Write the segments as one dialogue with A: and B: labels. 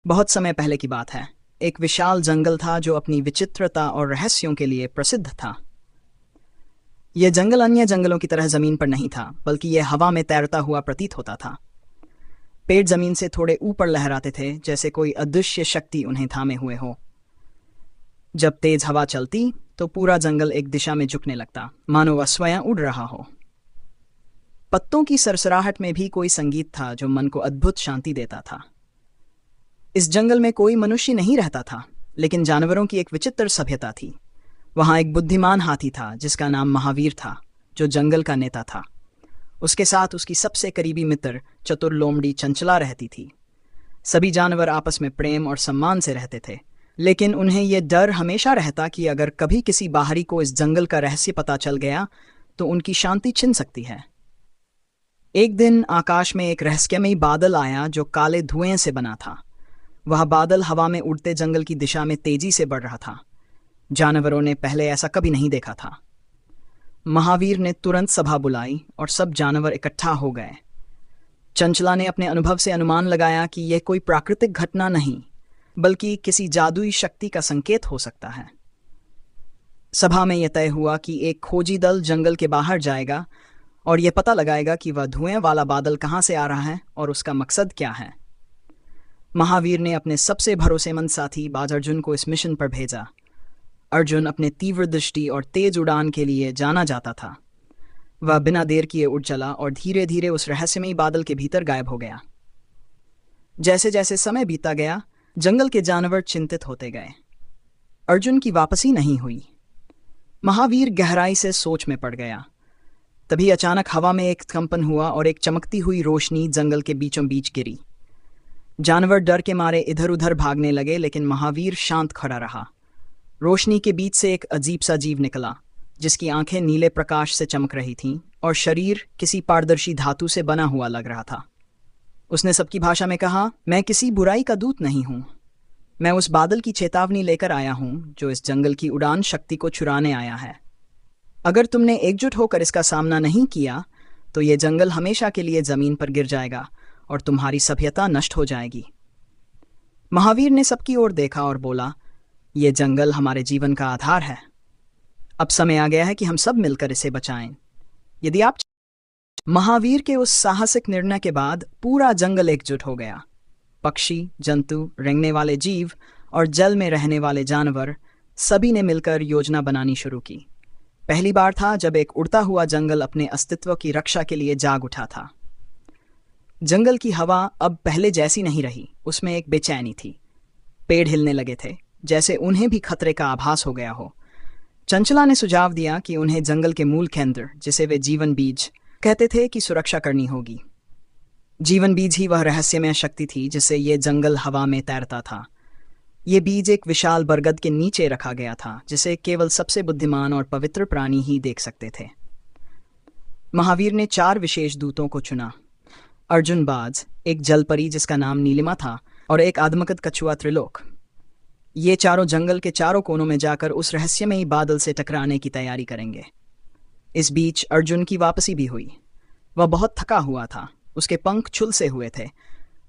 A: बहुत समय पहले की बात है। एक विशाल जंगल था जो अपनी विचित्रता और रहस्यों के लिए प्रसिद्ध था। यह जंगल अन्य जंगलों की तरह जमीन पर नहीं था, बल्कि यह हवा में तैरता हुआ प्रतीत होता था। पेड़ जमीन से थोड़े ऊपर लहराते थे, जैसे कोई अदृश्य शक्ति उन्हें थामे हुए हो। जब तेज हवा चलती तो पूरा जंगल एक दिशा में झुकने लगता, मानो वह स्वयं उड़ रहा हो। पत्तों की सरसराहट में भी कोई संगीत था जो मन को अद्भुत शांति देता था। इस जंगल में कोई मनुष्य नहीं रहता था, लेकिन जानवरों की एक विचित्र सभ्यता थी। वहां एक बुद्धिमान हाथी था जिसका नाम महावीर था, जो जंगल का नेता था। उसके साथ उसकी सबसे करीबी मित्र चतुर लोमड़ी चंचला रहती थी। सभी जानवर आपस में प्रेम और सम्मान से रहते थे, लेकिन उन्हें यह डर हमेशा रहता कि अगर कभी किसी बाहरी को इस जंगल का रहस्य पता चल गया तो उनकी शांति छिन सकती है। एक दिन आकाश में एक रहस्यमयी बादल आया जो काले धुएं से बना था। वह बादल हवा में उड़ते जंगल की दिशा में तेजी से बढ़ रहा था। जानवरों ने पहले ऐसा कभी नहीं देखा था। महावीर ने तुरंत सभा बुलाई और सब जानवर इकट्ठा हो गए। चंचला ने अपने अनुभव से अनुमान लगाया कि यह कोई प्राकृतिक घटना नहीं, बल्कि किसी जादुई शक्ति का संकेत हो सकता है। सभा में यह तय हुआ कि एक खोजी दल जंगल के बाहर जाएगा और यह पता लगाएगा कि वह धुएं वाला बादल कहाँ से आ रहा है और उसका मकसद क्या है। महावीर ने अपने सबसे भरोसेमंद साथी बाज अर्जुन को इस मिशन पर भेजा। अर्जुन अपने तीव्र दृष्टि और तेज उड़ान के लिए जाना जाता था। वह बिना देर किए उड़ चला और धीरे धीरे उस रहस्यमयी बादल के भीतर गायब हो गया। जैसे जैसे समय बीता गया, जंगल के जानवर चिंतित होते गए। अर्जुन की वापसी नहीं हुई। महावीर गहराई से सोच में पड़ गया। तभी अचानक हवा में एक कंपन हुआ और एक चमकती हुई रोशनी जंगल के बीचों बीच गिरी। जानवर डर के मारे इधर उधर भागने लगे, लेकिन महावीर शांत खड़ा रहा। रोशनी के बीच से एक अजीब सा जीव निकला, जिसकी आंखें नीले प्रकाश से चमक रही थीं और शरीर किसी पारदर्शी धातु से बना हुआ लग रहा था। उसने सबकी भाषा में कहा, मैं किसी बुराई का दूत नहीं हूं। मैं उस बादल की चेतावनी लेकर आया हूं जो इस जंगल की उड़ान शक्ति को चुराने आया है। अगर तुमने एकजुट होकर इसका सामना नहीं किया तो ये जंगल हमेशा के लिए जमीन पर गिर जाएगा और तुम्हारी सभ्यता नष्ट हो जाएगी। महावीर ने सबकी ओर देखा और बोला, ये जंगल हमारे जीवन का आधार है। अब समय आ गया है कि हम सब मिलकर इसे बचाएं। यदि आप महावीर के उस साहसिक निर्णय के बाद पूरा जंगल एकजुट हो गया। पक्षी, जंतु, रेंगने वाले जीव और जल में रहने वाले जानवर सभी ने मिलकर योजना बनानी शुरू की। पहली बार था जब एक उड़ता हुआ जंगल अपने अस्तित्व की रक्षा के लिए जाग उठा था। जंगल की हवा अब पहले जैसी नहीं रही, उसमें एक बेचैनी थी। पेड़ हिलने लगे थे, जैसे उन्हें भी खतरे का आभास हो गया हो। चंचला ने सुझाव दिया कि उन्हें जंगल के मूल केंद्र, जिसे वे जीवन बीज कहते थे, की सुरक्षा करनी होगी। जीवन बीज ही वह रहस्यमय शक्ति थी जिससे ये जंगल हवा में तैरता था। ये बीज एक विशाल बरगद के नीचे रखा गया था, जिसे केवल सबसे बुद्धिमान और पवित्र प्राणी ही देख सकते थे। महावीर ने 4 विशेष दूतों को चुना। अर्जुन बाज, एक जलपरी जिसका नाम नीलिमा था, और एक आदमकद कछुआ त्रिलोक। ये चारों जंगल के चारों कोनों में जाकर उस रहस्यमयी बादल से टकराने की तैयारी करेंगे। इस बीच अर्जुन की वापसी भी हुई। वह बहुत थका हुआ था। उसके पंख झुलसे हुए थे,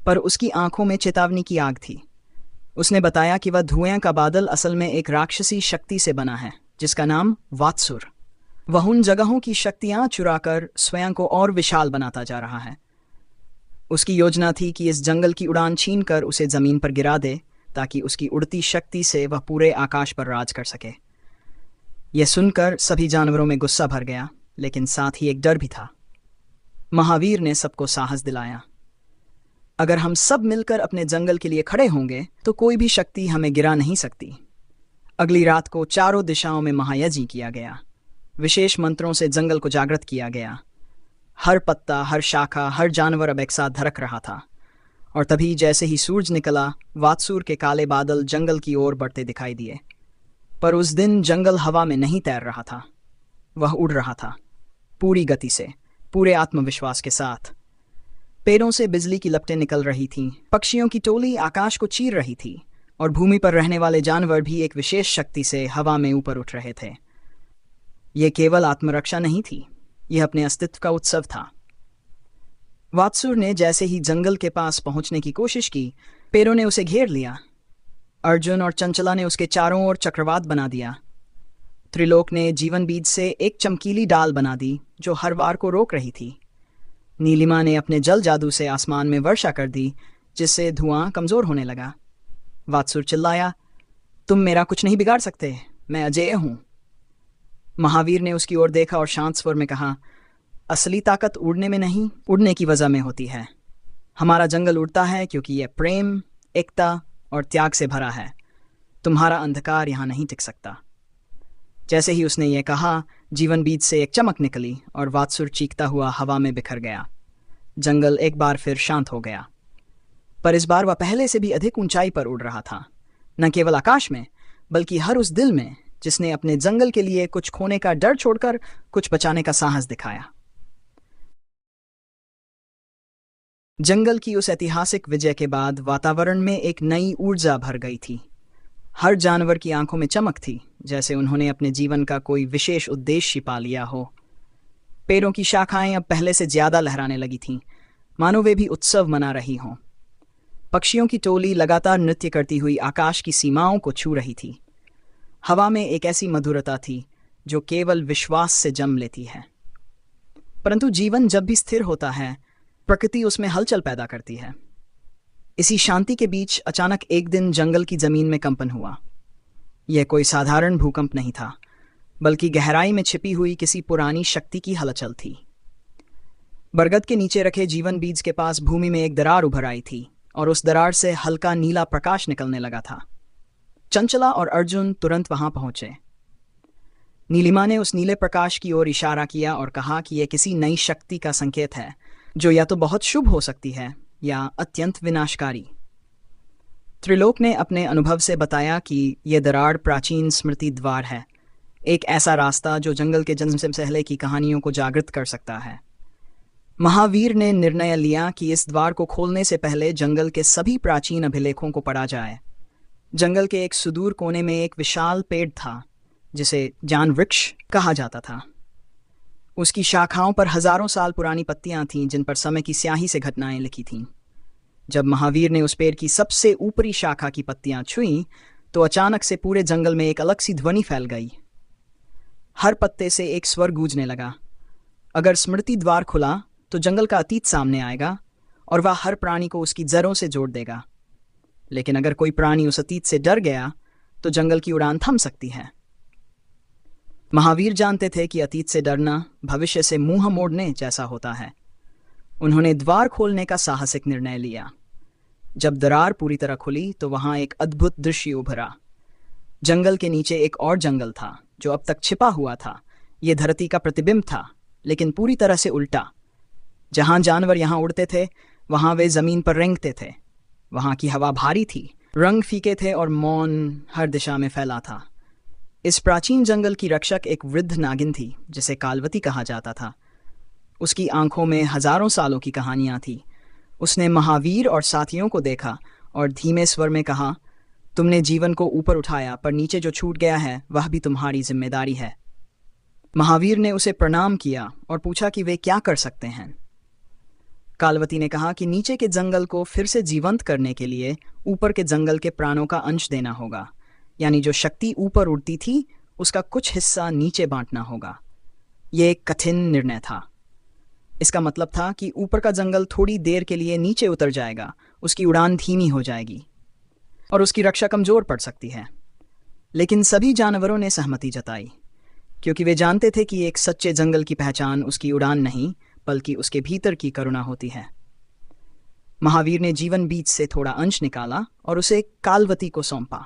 A: पर उसकी आंखों में चेतावनी की आग थी। उसने बताया कि वह धुएं का बादल असल में एक राक्षसी शक्ति से बना है, जिसका नाम वात्सुर। वह उन जगहों की शक्तियां चुराकर स्वयं को और विशाल बनाता जा रहा है। उसकी योजना थी कि इस जंगल की उड़ान छीनकर उसे जमीन पर गिरा दे, ताकि उसकी उड़ती शक्ति से वह पूरे आकाश पर राज कर सके। यह सुनकर सभी जानवरों में गुस्सा भर गया, लेकिन साथ ही एक डर भी था। महावीर ने सबको साहस दिलाया, अगर हम सब मिलकर अपने जंगल के लिए खड़े होंगे तो कोई भी शक्ति हमें गिरा नहीं सकती। अगली रात को चारों दिशाओं में महायज्ञ किया गया। विशेष मंत्रों से जंगल को जागृत किया गया। हर पत्ता, हर शाखा, हर जानवर अब एक साथ धड़क रहा था। और तभी जैसे ही सूरज निकला, वात्सुर के काले बादल जंगल की ओर बढ़ते दिखाई दिए। पर उस दिन जंगल हवा में नहीं तैर रहा था, वह उड़ रहा था, पूरी गति से, पूरे आत्मविश्वास के साथ। पेड़ों से बिजली की लपटें निकल रही थीं, पक्षियों की टोली आकाश को चीर रही थी, और भूमि पर रहने वाले जानवर भी एक विशेष शक्ति से हवा में ऊपर उठ रहे थे। यह केवल आत्मरक्षा नहीं थी, यह अपने अस्तित्व का उत्सव था। वात्सुर ने जैसे ही जंगल के पास पहुंचने की कोशिश की, पेड़ों ने उसे घेर लिया। अर्जुन और चंचला ने उसके चारों ओर चक्रवात बना दिया। त्रिलोक ने जीवन बीज से एक चमकीली डाल बना दी जो हर वार को रोक रही थी। नीलिमा ने अपने जल जादू से आसमान में वर्षा कर दी, जिससे धुआं कमजोर होने लगा। वात्सुर चिल्लाया, तुम मेरा कुछ नहीं बिगाड़ सकते, मैं अजेय हूं। महावीर ने उसकी ओर देखा और शांत स्वर में कहा, असली ताकत उड़ने में नहीं, उड़ने की वजह में होती है। हमारा जंगल उड़ता है क्योंकि यह प्रेम, एकता और त्याग से भरा है। तुम्हारा अंधकार यहां नहीं टिक सकता। जैसे ही उसने ये कहा, जीवन बीज से एक चमक निकली और वात्सुर चीखता हुआ हवा में बिखर गया। जंगल एक बार फिर शांत हो गया, पर इस बार वह पहले से भी अधिक ऊंचाई पर उड़ रहा था। न केवल आकाश में, बल्कि हर उस दिल में जिसने अपने जंगल के लिए कुछ खोने का डर छोड़कर कुछ बचाने का साहस दिखाया। जंगल की उस ऐतिहासिक विजय के बाद वातावरण में एक नई ऊर्जा भर गई थी। हर जानवर की आंखों में चमक थी, जैसे उन्होंने अपने जीवन का कोई विशेष उद्देश्य पा लिया हो। पेड़ों की शाखाएं अब पहले से ज्यादा लहराने लगी थीं, मानो वे भी उत्सव मना रही हों। पक्षियों की टोली लगातार नृत्य करती हुई आकाश की सीमाओं को छू रही थी। हवा में एक ऐसी मधुरता थी जो केवल विश्वास से जन्म लेती है। परंतु जीवन जब भी स्थिर होता है, प्रकृति उसमें हलचल पैदा करती है। इसी शांति के बीच अचानक एक दिन जंगल की जमीन में कंपन हुआ। यह कोई साधारण भूकंप नहीं था, बल्कि गहराई में छिपी हुई किसी पुरानी शक्ति की हलचल थी। बरगद के नीचे रखे जीवन बीज के पास भूमि में एक दरार उभर आई थी और उस दरार से हल्का नीला प्रकाश निकलने लगा था। चंचला और अर्जुन तुरंत वहां पहुंचे। नीलिमा ने उस नीले प्रकाश की ओर इशारा किया और कहा कि यह किसी नई शक्ति का संकेत है, जो या तो बहुत शुभ हो सकती है या अत्यंत विनाशकारी। त्रिलोक ने अपने अनुभव से बताया कि यह दरार प्राचीन स्मृति द्वार है, एक ऐसा रास्ता जो जंगल के जन्म से पहले की कहानियों को जागृत कर सकता है। महावीर ने निर्णय लिया कि इस द्वार को खोलने से पहले जंगल के सभी प्राचीन अभिलेखों को पढ़ा जाए। जंगल के एक सुदूर कोने में एक विशाल पेड़ था, जिसे जान वृक्ष कहा जाता था। उसकी शाखाओं पर हजारों साल पुरानी पत्तियां थीं, जिन पर समय की स्याही से घटनाएं लिखी थीं। जब महावीर ने उस पेड़ की सबसे ऊपरी शाखा की पत्तियां छुईं, तो अचानक से पूरे जंगल में एक अलग सी ध्वनि फैल गई। हर पत्ते से एक स्वर गूंजने लगा। अगर स्मृति द्वार खुला तो जंगल का अतीत सामने आएगा और वह हर प्राणी को उसकी जड़ों से जोड़ देगा। लेकिन अगर कोई प्राणी उस अतीत से डर गया तो जंगल की उड़ान थम सकती है। महावीर जानते थे कि अतीत से डरना भविष्य से मुंह मोड़ने जैसा होता है। उन्होंने द्वार खोलने का साहसिक निर्णय लिया। जब दरार पूरी तरह खुली तो वहां एक अद्भुत दृश्य उभरा। जंगल के नीचे एक और जंगल था जो अब तक छिपा हुआ था। यह धरती का प्रतिबिंब था, लेकिन पूरी तरह से उल्टा। जहां जानवर यहां उड़ते थे, वहां वे जमीन पर रेंगते थे। वहां की हवा भारी थी, रंग फीके थे और मौन हर दिशा में फैला था। इस प्राचीन जंगल की रक्षक एक वृद्ध नागिन थी, जिसे कालवती कहा जाता था। उसकी आंखों में हजारों सालों की कहानियां थी। उसने महावीर और साथियों को देखा और धीमे स्वर में कहा, तुमने जीवन को ऊपर उठाया, पर नीचे जो छूट गया है वह भी तुम्हारी जिम्मेदारी है। महावीर ने उसे प्रणाम किया और पूछा कि वे क्या कर सकते हैं। कालवती ने कहा कि नीचे के जंगल को फिर से जीवंत करने के लिए ऊपर के जंगल के प्राणों का अंश देना होगा, यानी जो शक्ति ऊपर उड़ती थी उसका कुछ हिस्सा नीचे बांटना होगा। यह एक कठिन निर्णय था। इसका मतलब था कि ऊपर का जंगल थोड़ी देर के लिए नीचे उतर जाएगा, उसकी उड़ान धीमी हो जाएगी और उसकी रक्षा कमजोर पड़ सकती है। लेकिन सभी जानवरों ने सहमति जताई, क्योंकि वे जानते थे कि एक सच्चे जंगल की पहचान उसकी उड़ान नहीं, बल्कि उसके भीतर की करुणा होती है। महावीर ने जीवन बीज से थोड़ा अंश निकाला और उसे कालवती को सौंपा।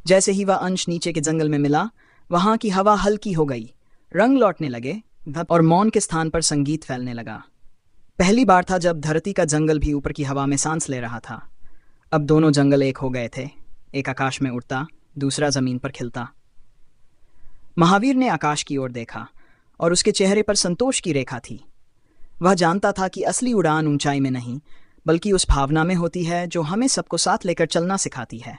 A: जैसे ही वह अंश नीचे के जंगल में मिला, वहां की हवा हल्की हो गई, रंग लौटने लगे और मौन के स्थान पर संगीत फैलने लगा। पहली बार था जब धरती का जंगल भी ऊपर की हवा में सांस ले रहा था। अब दोनों जंगल एक हो गए थे, एक आकाश में उड़ता, दूसरा जमीन पर खिलता। महावीर ने आकाश की ओर देखा और उसके चेहरे पर संतोष की रेखा थी। वह जानता था कि असली उड़ान ऊंचाई में नहीं, बल्कि उस भावना में होती है जो हमें सबको साथ लेकर चलना सिखाती है।